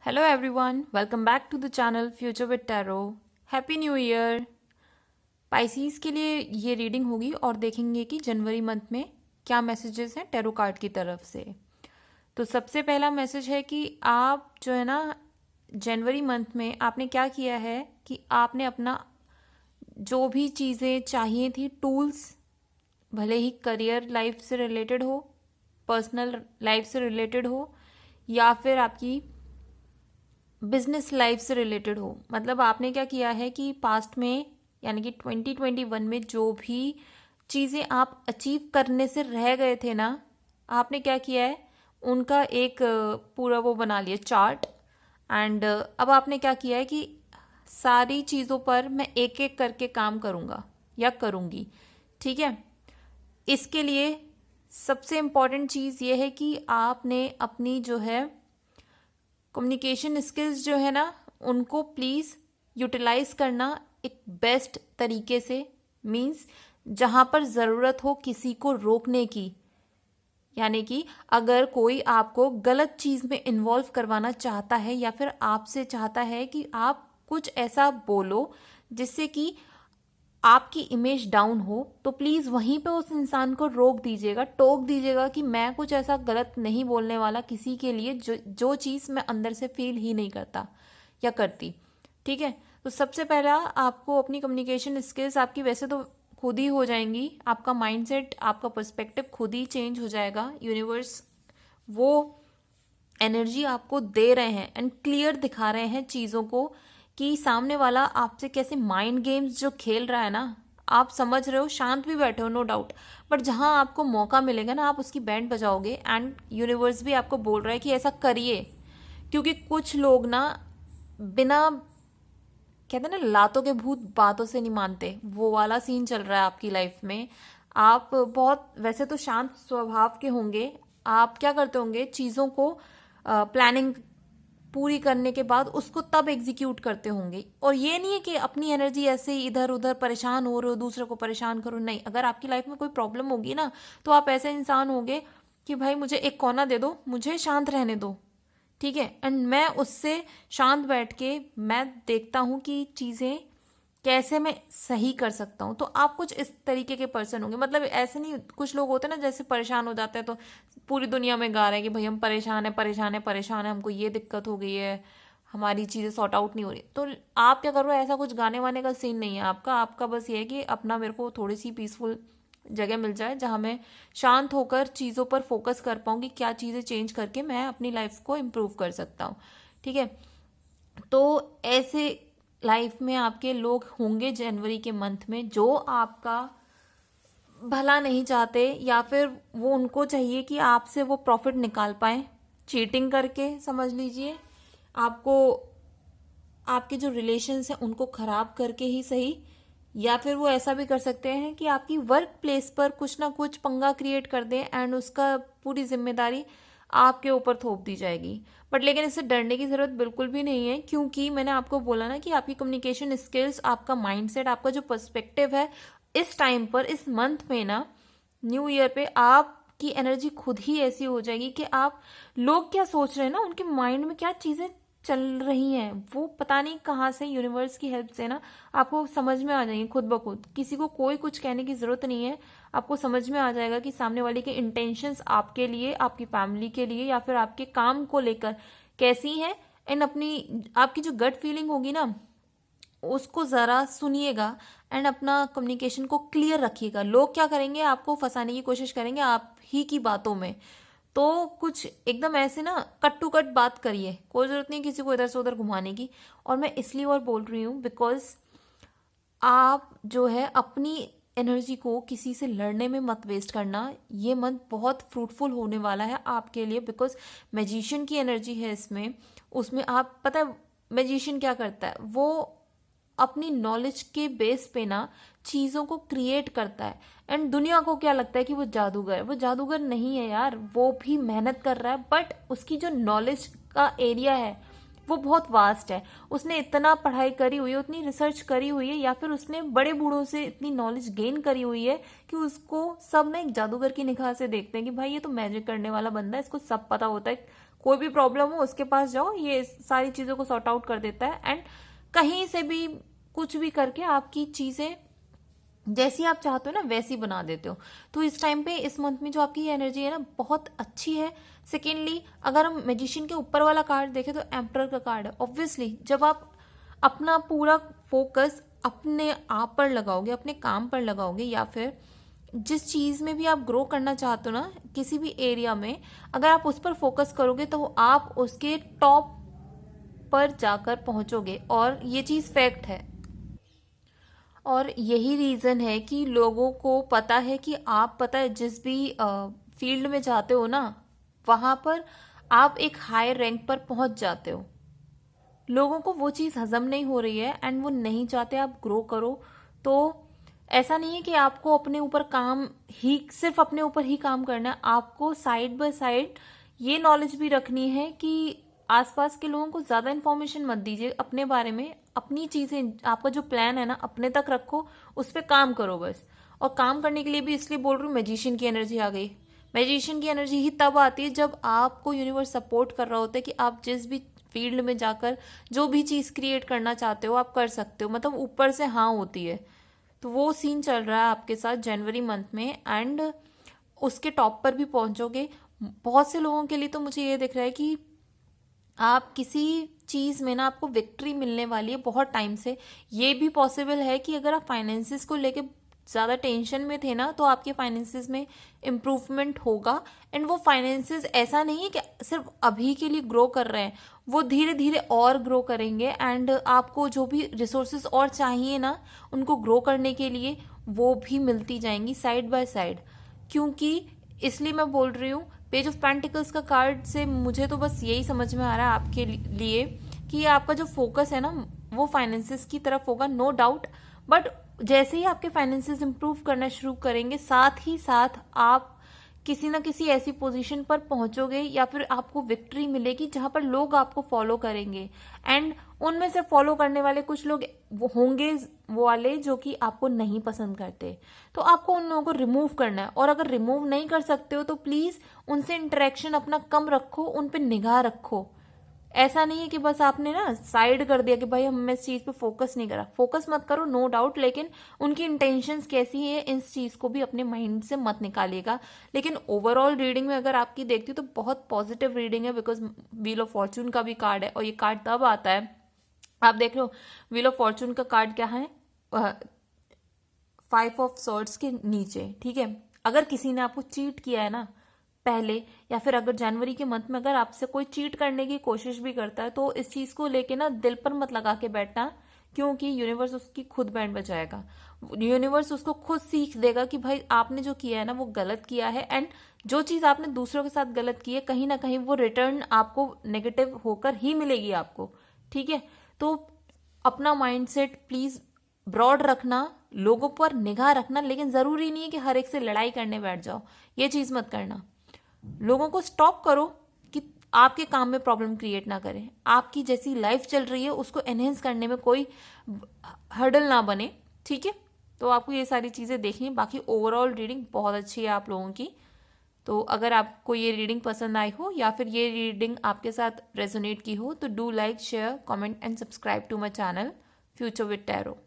Hello everyone, welcome back to the channel Future with Tarot. Happy new year. Pisces के लिए ये reading होगी और देखेंगे कि जनवरी मंथ में क्या मैसेजेस हैं टैरो कार्ड की तरफ से। तो सबसे पहला मैसेज है कि आप जो है ना जनवरी मंथ में आपने क्या किया है कि आपने अपना जो भी चीज़ें चाहिए थी टूल्स, भले ही करियर लाइफ से रिलेटेड हो, पर्सनल लाइफ से रिलेटेड हो या फिर आपकी बिजनेस लाइफ से रिलेटेड हो, मतलब आपने क्या किया है कि पास्ट में यानी कि 2021 में जो भी चीज़ें आप अचीव करने से रह गए थे ना, आपने क्या किया है उनका एक पूरा वो बना लिया चार्ट। एंड अब आपने क्या किया है कि सारी चीज़ों पर मैं एक एक करके काम करूँगा या करूँगी। ठीक है, इसके लिए सबसे इम्पॉर्टेंट चीज़ ये है कि आपने अपनी जो है कम्युनिकेशन स्किल्स जो है ना उनको प्लीज़ यूटिलाइज करना एक बेस्ट तरीके से। मीन्स जहाँ पर ज़रूरत हो किसी को रोकने की, यानी कि अगर कोई आपको गलत चीज़ में इन्वॉल्व करवाना चाहता है या फिर आपसे चाहता है कि आप कुछ ऐसा बोलो जिससे कि आपकी इमेज डाउन हो, तो प्लीज़ वहीं पे उस इंसान को रोक दीजिएगा, टोक दीजिएगा कि मैं कुछ ऐसा गलत नहीं बोलने वाला किसी के लिए जो चीज़ मैं अंदर से फील ही नहीं करता या करती। ठीक है, तो सबसे पहला आपको अपनी कम्युनिकेशन स्किल्स आपकी वैसे तो खुद ही हो जाएंगी, आपका माइंडसेट, आपका पर्सपेक्टिव खुद ही चेंज हो जाएगा। यूनिवर्स वो एनर्जी आपको दे रहे हैं एंड क्लियर दिखा रहे हैं चीज़ों को कि सामने वाला आपसे कैसे माइंड गेम्स जो खेल रहा है ना, आप समझ रहे हो, शांत भी बैठे हो नो डाउट, बट जहाँ आपको मौका मिलेगा ना आप उसकी बैंड बजाओगे। एंड यूनिवर्स भी आपको बोल रहा है कि ऐसा करिए, क्योंकि कुछ लोग ना बिना, कहते हैं ना लातों के भूत बातों से नहीं मानते, वो वाला सीन चल रहा है आपकी लाइफ में। आप बहुत वैसे तो शांत स्वभाव के होंगे, आप क्या करते होंगे चीज़ों को प्लानिंग पूरी करने के बाद उसको तब एग्जीक्यूट करते होंगे। और ये नहीं है कि अपनी एनर्जी ऐसे ही इधर उधर परेशान हो रहे हो, दूसरे को परेशान करो, नहीं। अगर आपकी लाइफ में कोई प्रॉब्लम होगी ना तो आप ऐसे इंसान होंगे कि भाई मुझे एक कोना दे दो, मुझे शांत रहने दो। ठीक है, एंड मैं उससे शांत बैठ के मैं देखता हूँ कि चीज़ें कैसे मैं सही कर सकता हूँ। तो आप कुछ इस तरीके के पर्सन होंगे, मतलब ऐसे नहीं, कुछ लोग होते हैं ना जैसे परेशान हो जाते हैं तो पूरी दुनिया में गा रहे हैं कि भाई हम परेशान है परेशान है परेशान है, हमको ये दिक्कत हो गई है, हमारी चीज़ें सॉर्ट आउट नहीं हो रही। तो आप क्या करो, ऐसा कुछ गाने वाने का सीन नहीं है आपका। आपका बस ये है कि अपना मेरे को थोड़ी सी पीसफुल जगह मिल जाए जहाँ मैं शांत होकर चीज़ों पर फोकस कर पाऊँ कि क्या चीज़ें चेंज करके मैं अपनी लाइफ को इम्प्रूव कर सकता हूँ। ठीक है, तो ऐसे लाइफ में आपके लोग होंगे जनवरी के मंथ में जो आपका भला नहीं चाहते, या फिर वो उनको चाहिए कि आपसे वो प्रॉफिट निकाल पाए चीटिंग करके, समझ लीजिए आपको, आपके जो रिलेशंस हैं उनको ख़राब करके ही सही, या फिर वो ऐसा भी कर सकते हैं कि आपकी वर्क प्लेस पर कुछ ना कुछ पंगा क्रिएट कर दें एंड उसका पूरी जिम्मेदारी आपके ऊपर थोप दी जाएगी। बट लेकिन इससे डरने की ज़रूरत बिल्कुल भी नहीं है, क्योंकि मैंने आपको बोला ना कि आपकी कम्युनिकेशन स्किल्स, आपका माइंडसेट, आपका जो पर्सपेक्टिव है इस टाइम पर, इस मंथ में ना, न्यू ईयर पे आपकी एनर्जी खुद ही ऐसी हो जाएगी कि आप, लोग क्या सोच रहे हैं ना, उनके माइंड में क्या चीज़ें चल रही हैं, वो पता नहीं कहाँ से यूनिवर्स की हेल्प से ना आपको समझ में आ जाएंगी खुद ब खुद। किसी को कोई कुछ कहने की ज़रूरत नहीं है, आपको समझ में आ जाएगा कि सामने वाले के इंटेंशंस आपके लिए, आपकी फैमिली के लिए या फिर आपके काम को लेकर कैसी हैं। एंड अपनी आपकी जो गट फीलिंग होगी ना उसको ज़रा सुनिएगा एंड अपना कम्युनिकेशन को क्लियर रखिएगा। लोग क्या करेंगे, आपको फंसाने की कोशिश करेंगे आप ही की बातों में, तो कुछ एकदम ऐसे ना कट टू कट बात करिए, कोई ज़रूरत नहीं किसी को इधर से उधर घुमाने की। और मैं इसलिए और बोल रही हूँ बिकॉज आप जो है अपनी एनर्जी को किसी से लड़ने में मत वेस्ट करना। ये मंथ बहुत फ्रूटफुल होने वाला है आपके लिए, बिकॉज मैजिशियन की एनर्जी है इसमें। उसमें आप पता है मैजिशियन क्या करता है, वो अपनी नॉलेज के बेस पे ना चीज़ों को क्रिएट करता है। एंड दुनिया को क्या लगता है कि वो जादूगर है, वो जादूगर नहीं है यार, वो भी मेहनत कर रहा है, बट उसकी जो नॉलेज का एरिया है वो बहुत वास्ट है। उसने इतना पढ़ाई करी हुई है, उतनी रिसर्च करी हुई है, या फिर उसने बड़े बूढ़ों से इतनी नॉलेज गेन करी हुई है कि उसको सब ना एक जादूगर की निगाह से देखते हैं कि भाई ये तो मैजिक करने वाला बंदा है, इसको सब पता होता है, कोई भी प्रॉब्लम हो उसके पास जाओ, ये सारी चीज़ों को सॉर्ट आउट कर देता है। एंड कहीं से भी कुछ भी करके आपकी चीज़ें जैसी आप चाहते हो ना वैसी बना देते हो। तो इस टाइम पे इस मंथ में जो आपकी एनर्जी है ना बहुत अच्छी है। सेकेंडली अगर हम मैजिशियन के ऊपर वाला कार्ड देखें तो एम्परर का कार्ड है। ऑब्वियसली जब आप अपना पूरा फोकस अपने आप पर लगाओगे, अपने काम पर लगाओगे, या फिर जिस चीज़ में भी आप ग्रो करना चाहते हो ना किसी भी एरिया में, अगर आप उस पर फोकस करोगे तो आप उसके टॉप पर जाकर पहुंचोगे। और ये चीज़ फैक्ट है। और यही रीज़न है कि लोगों को पता है कि आप पता है जिस भी फील्ड में जाते हो ना वहाँ पर आप एक हाई रैंक पर पहुँच जाते हो। लोगों को वो चीज़ हजम नहीं हो रही है एंड वो नहीं चाहते आप ग्रो करो। तो ऐसा नहीं है कि आपको अपने ऊपर काम ही, सिर्फ अपने ऊपर ही काम करना है, आपको साइड बाय साइड ये नॉलेज भी रखनी है कि आसपास के लोगों को ज़्यादा इन्फॉर्मेशन मत दीजिए अपने बारे में। अपनी चीज़ें, आपका जो प्लान है ना अपने तक रखो, उस पर काम करो बस। और काम करने के लिए भी इसलिए बोल रही हूँ, मैजिशियन की एनर्जी आ गई। मैजिशियन की एनर्जी ही तब आती है जब आपको यूनिवर्स सपोर्ट कर रहा होता है कि आप जिस भी फील्ड में जाकर जो भी चीज़ क्रिएट करना चाहते हो आप कर सकते हो, मतलब ऊपर से हाँ होती है। तो वो सीन चल रहा है आपके साथ जनवरी मंथ में एंड उसके टॉप पर भी पहुंचोगे। बहुत से लोगों के लिए तो मुझे ये दिख रहा है कि आप किसी चीज़ में ना आपको विक्ट्री मिलने वाली है बहुत टाइम से। ये भी पॉसिबल है कि अगर आप फाइनेंसिस को लेके ज़्यादा टेंशन में थे ना तो आपके फाइनेंसिस में इम्प्रूवमेंट होगा। एंड वो फाइनेंसिस ऐसा नहीं है कि सिर्फ अभी के लिए ग्रो कर रहे हैं, वो धीरे धीरे और ग्रो करेंगे। एंड आपको जो भी रिसोर्सेज और चाहिए ना उनको ग्रो करने के लिए वो भी मिलती जाएंगी साइड बाय साइड। क्योंकि इसलिए मैं बोल रही हूँ, पेज ऑफ पेंटिकल्स का कार्ड से मुझे तो बस यही समझ में आ रहा है आपके लिए कि आपका जो फोकस है ना वो फाइनेंसिस की तरफ होगा, नो डाउट। बट जैसे ही आपके फाइनेंसिस इंप्रूव करना शुरू करेंगे साथ ही साथ आप किसी ना किसी ऐसी पोजीशन पर पहुंचोगे या फिर आपको विक्ट्री मिलेगी जहां पर लोग आपको फॉलो करेंगे। एंड उनमें से फॉलो करने वाले कुछ लोग वो होंगे वो वाले जो कि आपको नहीं पसंद करते। तो आपको उन लोगों को रिमूव करना है। और अगर रिमूव नहीं कर सकते हो तो प्लीज़ उनसे इंटरेक्शन अपना कम रखो, उन पर निगाह रखो। ऐसा नहीं है कि बस आपने ना साइड कर दिया कि भाई हम इस चीज़ पे फोकस नहीं करा। फोकस मत करो, नो डाउट, लेकिन उनकी इंटेंशंस कैसी है इस चीज़ को भी अपने माइंड से मत निकालिएगा। लेकिन ओवरऑल रीडिंग में अगर आपकी देखती हूँ तो बहुत पॉजिटिव रीडिंग है, बिकॉज व्हील ऑफ फॉर्चून का भी कार्ड है। और ये कार्ड तब आता है, आप देख लो व्हील ऑफ फॉर्चून का कार्ड क्या है, 5 ऑफ सॉर्ड्स के नीचे, ठीक है। अगर किसी ने आपको चीट किया है ना पहले, या फिर अगर जनवरी के मंथ में अगर आपसे कोई चीट करने की कोशिश भी करता है तो इस चीज को लेके ना दिल पर मत लगा के बैठना, क्योंकि यूनिवर्स उसकी खुद बैंड बजाएगा। यूनिवर्स उसको खुद सीख देगा कि भाई आपने जो किया है ना वो गलत किया है। एंड जो चीज आपने दूसरों के साथ गलत की है कहीं ना कहीं वो रिटर्न आपको नेगेटिव होकर ही मिलेगी आपको, ठीक है। तो अपना माइंडसेट प्लीज ब्रॉड रखना, लोगों पर निगाह रखना, लेकिन जरूरी नहीं है कि हर एक से लड़ाई करने बैठ जाओ, ये चीज मत करना। लोगों को स्टॉप करो कि आपके काम में प्रॉब्लम क्रिएट ना करें। आपकी जैसी लाइफ चल रही है उसको एनहेंस करने में कोई हर्डल ना बने, ठीक है। तो आपको ये सारी चीज़ें देखनी है। बाकी ओवरऑल रीडिंग बहुत अच्छी है आप लोगों की। तो अगर आपको ये रीडिंग पसंद आई हो या फिर ये रीडिंग आपके साथ रेजोनेट की हो तो do like, share, comment and subscribe to my channel future with tarot.